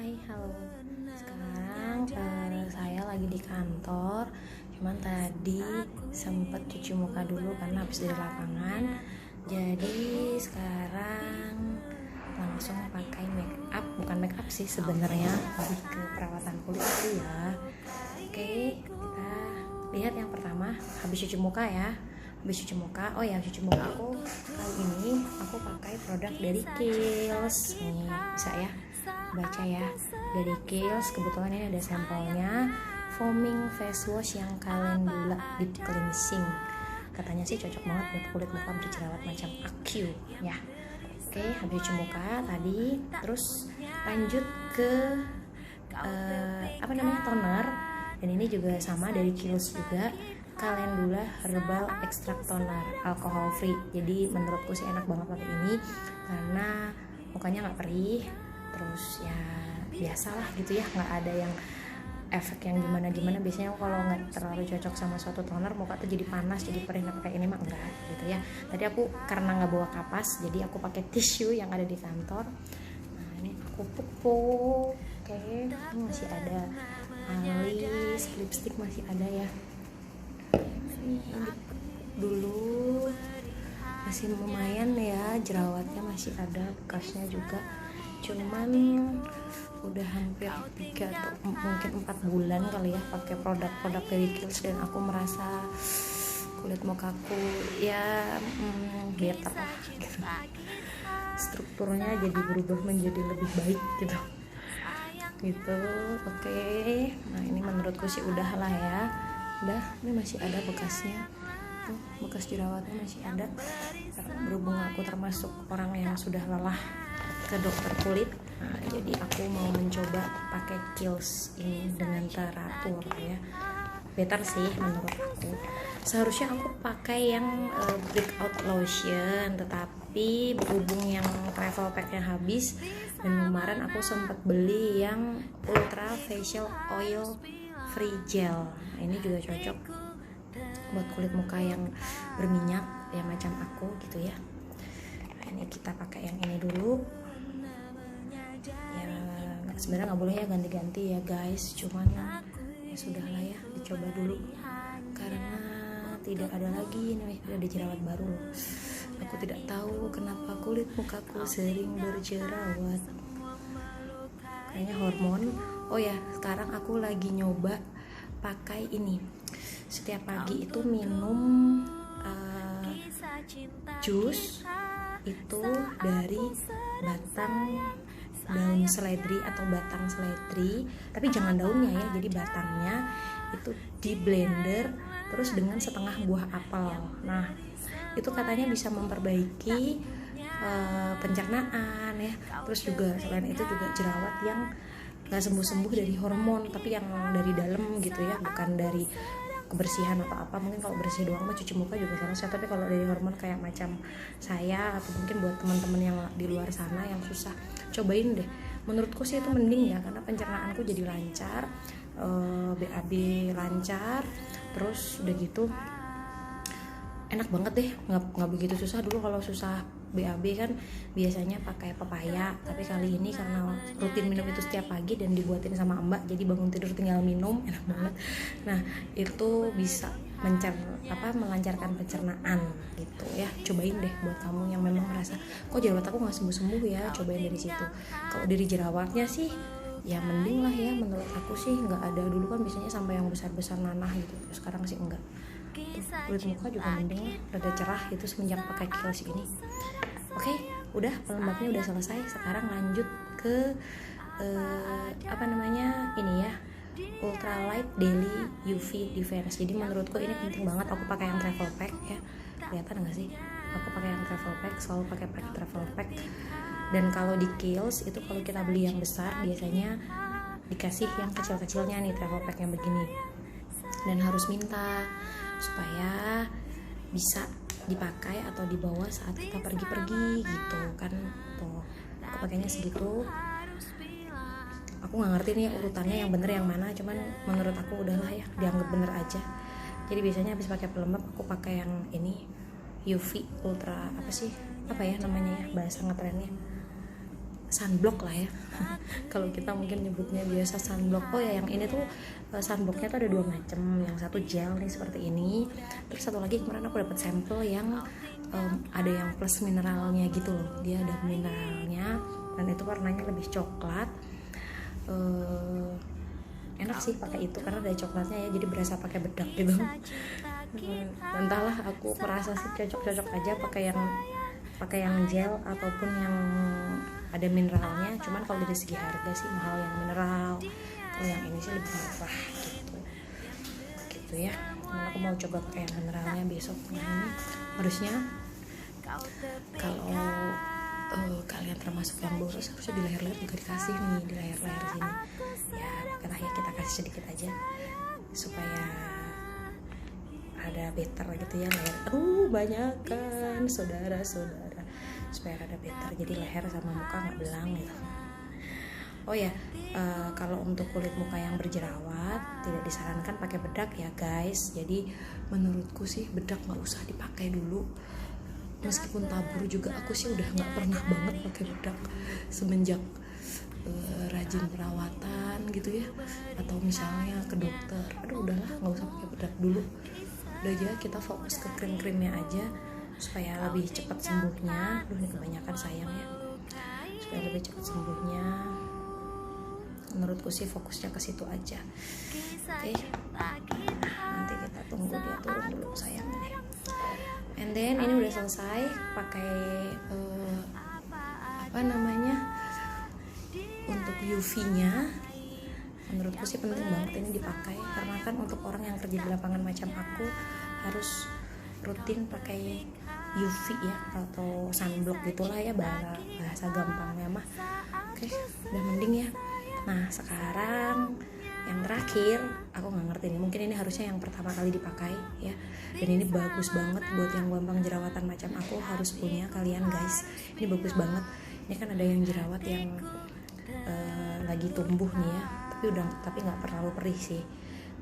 Hai, halo. Sekarang saya lagi di kantor. Cuman tadi sempet cuci muka dulu karena habis dari lapangan. Jadi sekarang langsung pakai make up. Bukan make up sih sebenarnya, lebih ke perawatan kulit dulu ya. Oke, kita lihat yang pertama. Habis cuci muka ya. Habis cuci muka, oh ya cuci muka aku kali ini aku pakai produk dari Kiehl's. Nih bisa ya baca ya, dari Kiehl's. Kebetulan ini ada sampelnya, foaming face wash yang calendula deep cleansing. Katanya sih cocok banget buat kulit muka berjerawat macam aku ya. Oke, habis cuci muka tadi, terus lanjut ke toner. Dan ini juga sama dari Kiehl's juga, calendula herbal extract toner, alcohol free. Jadi menurutku sih enak banget pakai ini karena mukanya nggak perih, terus ya biasalah gitu ya, nggak ada yang efek yang gimana-gimana. Biasanya kalau nggak terlalu cocok sama suatu toner, muka tuh jadi panas, jadi perih. Nah pakai ini mah enggak gitu ya. Tadi aku karena nggak bawa kapas, jadi aku pakai tisu yang ada di kantor. Nah ini aku pupuk. Oke, ini masih ada alis, lipstick masih ada ya. Ini dulu masih lumayan ya, jerawatnya masih ada, bekasnya juga. Cuman udah hampir 3 atau mungkin 4 bulan kali ya pakai produk-produk dari Kiehl's, dan aku merasa kulit mukaku ya better lah gitu. Strukturnya jadi berubah menjadi lebih baik gitu. Oke. Nah ini menurutku sih udah lah ya. Udah, ini masih ada bekasnya. Tuh, bekas jerawatnya masih ada. Berhubung aku termasuk orang yang sudah lelah ke dokter kulit, nah, jadi aku mau mencoba pakai Kiehl's ini dengan teratur ya. Better sih menurut aku. Seharusnya aku pakai yang breakout lotion, tetapi berhubung yang travel packnya habis, dan kemarin aku sempat beli yang ultra facial oil free gel. Nah, ini juga cocok buat kulit muka yang berminyak ya macam aku gitu ya. Nah, ini kita pakai yang ini dulu ya. Sebenarnya nggak boleh ya ganti-ganti ya guys, cuman ya sudah lah ya, dicoba dulu karena tidak ada lagi nih, ada jerawat baru. Aku tidak tahu kenapa kulit mukaku sering berjerawat, kayaknya hormon. Oh ya, sekarang aku lagi nyoba pakai ini. Setiap pagi itu minum jus itu dari batang daun seledri atau batang seledri, tapi jangan daunnya ya, jadi batangnya itu di blender terus dengan setengah buah apel. Nah itu katanya bisa memperbaiki pencernaan ya, terus juga selain itu juga jerawat yang nggak sembuh-sembuh dari hormon, tapi yang dari dalam gitu ya, bukan dari kebersihan atau apa. Mungkin kalau bersih doang mah cuci muka juga selesai, tapi kalau dari hormon kayak macam saya, atau mungkin buat teman-teman yang di luar sana yang susah, cobain deh. Menurutku sih itu mending ya, karena pencernaanku jadi lancar, BAB lancar, terus udah gitu enak banget deh, nggak begitu susah. Dulu kalau susah BAB kan biasanya pakai pepaya, tapi kali ini karena rutin minum itu setiap pagi dan dibuatin sama mbak, jadi bangun tidur tinggal minum, enak banget. Nah itu bisa melancarkan pencernaan gitu ya. Cobain deh buat kamu yang memang merasa kok jerawat aku nggak sembuh-sembuh ya, cobain dari situ. Kalau dari jerawatnya sih ya mending lah ya, menurut aku sih nggak ada. Dulu kan biasanya sampai yang besar-besar nanah gitu, sekarang sih enggak. Kulit muka juga mending lah, rada cerah gitu semenjak pakai Kiehl's ini. Oke, udah pelembabnya udah selesai. Sekarang lanjut ke ini ya, ultralight daily UV defense. Jadi menurutku ini penting banget. Aku pakai yang travel pack ya, kelihatan nggak sih? Aku pakai yang travel pack, selalu pakai travel pack. Dan kalau di Kiehl's itu kalau kita beli yang besar biasanya dikasih yang kecil-kecilnya nih, travel pack yang begini, dan harus minta supaya bisa dipakai atau dibawa saat kita pergi-pergi gitu kan. Tuh aku pakainya segitu. Aku nggak ngerti nih urutannya yang bener yang mana, cuman menurut aku udahlah ya, dianggap bener aja. Jadi biasanya habis pakai pelembab aku pakai yang ini, UV ultra apa ya namanya ya, bahasa ngetrennya, sunblock lah ya. Kalau kita mungkin nyebutnya biasa sunblock. Oh ya, yang ini tuh sunblocknya tuh ada 2 macam. Yang satu gel nih seperti ini. Terus satu lagi kemarin aku dapat sampel yang ada yang plus mineralnya gitu loh. Dia ada mineralnya dan itu warnanya lebih coklat. Enak sih pakai itu karena ada coklatnya ya, jadi berasa pakai bedak gitu. Entahlah, aku merasa sih cocok aja pakai yang gel ataupun yang ada mineralnya. Cuman kalau dari segi harga sih mahal yang mineral, kalau yang ini sih lebih murah gitu ya. Nah, aku mau coba pakai yang mineralnya besok. Nah, ini harusnya kalau kalian termasuk yang boros, harusnya di leher-leher juga dikasih nih, di leher-leher sini ya. Karena ya kita kasih sedikit aja supaya ada better gitu ya leher. Banyak kan saudara-saudara, supaya ada better jadi leher sama muka nggak belang gitu. Oh ya, kalau untuk kulit muka yang berjerawat tidak disarankan pakai bedak ya guys. Jadi menurutku sih bedak nggak usah dipakai dulu. Meskipun tabur juga aku sih udah nggak pernah banget pakai bedak semenjak rajin perawatan gitu ya, atau misalnya ke dokter. Udahlah, nggak usah pakai bedak dulu. Udah aja kita fokus ke krim-krimnya aja supaya lebih cepat sembuhnya. Ini kebanyakan sayang ya. Supaya lebih cepat sembuhnya, menurutku sih fokusnya ke situ aja. Oke. Nanti kita tunggu dia turun dulu sayang deh. And then ini udah selesai pakai untuk UV-nya. Menurutku sih penting banget ini dipakai karena kan untuk orang yang kerja di lapangan macam aku harus rutin pakai UV ya, atau sunblock gitulah ya bahasa gampangnya mah. Oke, udah mending ya. Nah sekarang yang terakhir, aku nggak ngerti nih, mungkin ini harusnya yang pertama kali dipakai ya, dan ini bagus banget buat yang gampang jerawatan macam aku, harus punya kalian guys. Ini bagus banget. Ini kan ada yang jerawat yang lagi tumbuh nih ya, tapi nggak terlalu perih sih.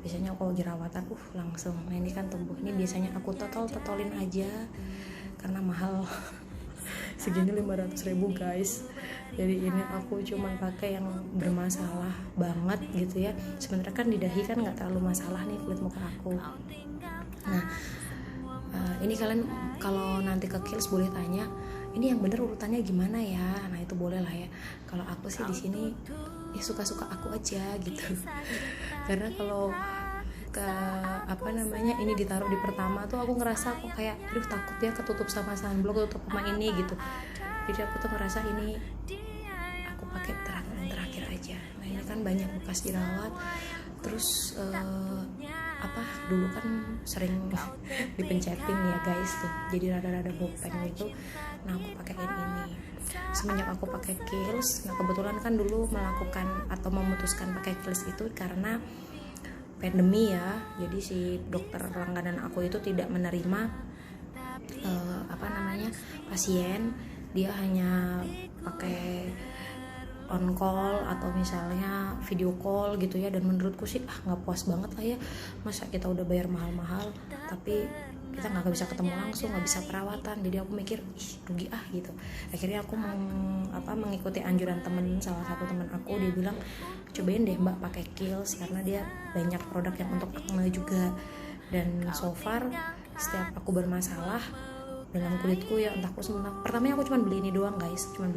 Biasanya kalau jerawatan langsung. Nah ini kan tumbuh. Ini biasanya aku totolin aja karena mahal. Segini 500.000 guys. Jadi ini aku cuma pakai yang bermasalah banget gitu ya. Sebenarnya kan di dahi kan nggak terlalu masalah nih kulit muka aku. Nah ini kalian kalau nanti ke Kiehl's boleh tanya, ini yang bener urutannya gimana ya? Nah itu boleh lah ya. Kalau aku sih di sini ya suka-suka aku aja gitu. Karena kalau ini ditaruh di pertama tuh aku ngerasa kok kayak takut ya ketutup sama sunblock, ketutup sama ini gitu. Jadi aku tuh ngerasa ini aku pakai terakhir aja. Nah ini kan banyak bekas jerawat, terus dulu kan sering dipencetin ya guys tuh, jadi rada-rada bopeng gitu. Nah aku pakein ini semenjak aku pakai Kiehl's. Nah kebetulan kan dulu melakukan atau memutuskan pakai Kiehl's itu karena pandemi ya. Jadi si dokter langganan aku itu tidak menerima pasien. Dia hanya pakai on call atau misalnya video call gitu ya. Dan menurutku sih nggak puas banget lah ya, masa kita udah bayar mahal-mahal tapi kita nggak bisa ketemu langsung, nggak bisa perawatan. Jadi aku mikir rugi gitu. Akhirnya aku mengikuti anjuran salah satu teman aku. Dia bilang cobain deh mbak pakai Kiehl's karena dia banyak produk yang untuk acne juga. Dan so far setiap aku bermasalah dalam kulitku ya, entah aku pertamanya aku cuma beli ini doang guys, pertamanya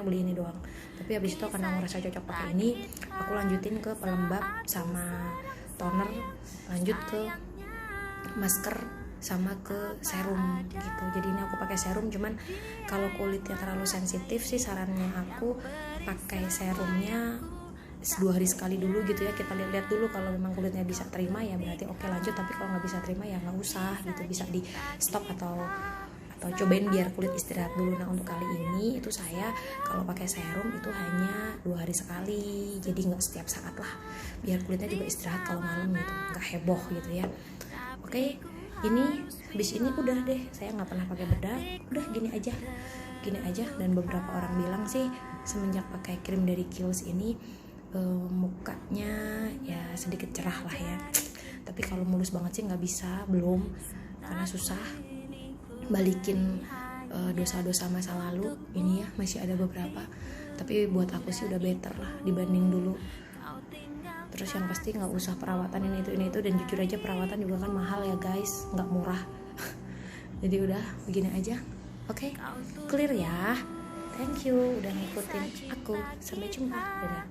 beli ini doang. Tapi habis itu karena aku merasa cocok pakai ini, aku lanjutin ke pelembab sama toner, lanjut ke masker sama ke serum gitu. Jadi ini aku pakai serum, cuman kalau kulitnya terlalu sensitif sih sarannya aku pakai serumnya 2 hari sekali dulu gitu ya. Kita lihat dulu, kalau memang kulitnya bisa terima ya berarti oke lanjut, tapi kalau nggak bisa terima ya nggak usah gitu, bisa di stop atau cobain biar kulit istirahat dulu. Nah untuk kali ini itu saya kalau pakai serum itu hanya 2 hari sekali, jadi nggak setiap saat lah, biar kulitnya juga istirahat kalau malam gitu, nggak heboh gitu ya. Oke, ini habis ini udah deh, saya nggak pernah pakai bedak, udah gini aja. Dan beberapa orang bilang sih semenjak pakai krim dari Kiehl's ini mukanya ya sedikit cerah lah ya. Tapi kalau mulus banget sih nggak bisa, belum, karena susah balikin dosa-dosa masa lalu ini ya, masih ada beberapa, tapi buat aku sih udah better lah dibanding dulu. Terus yang pasti nggak usah perawatan ini itu, dan jujur aja perawatan juga kan mahal ya guys, nggak murah. Jadi udah begini aja. Oke, clear ya. Thank you udah ngikutin aku, sampai jumpa, dadah.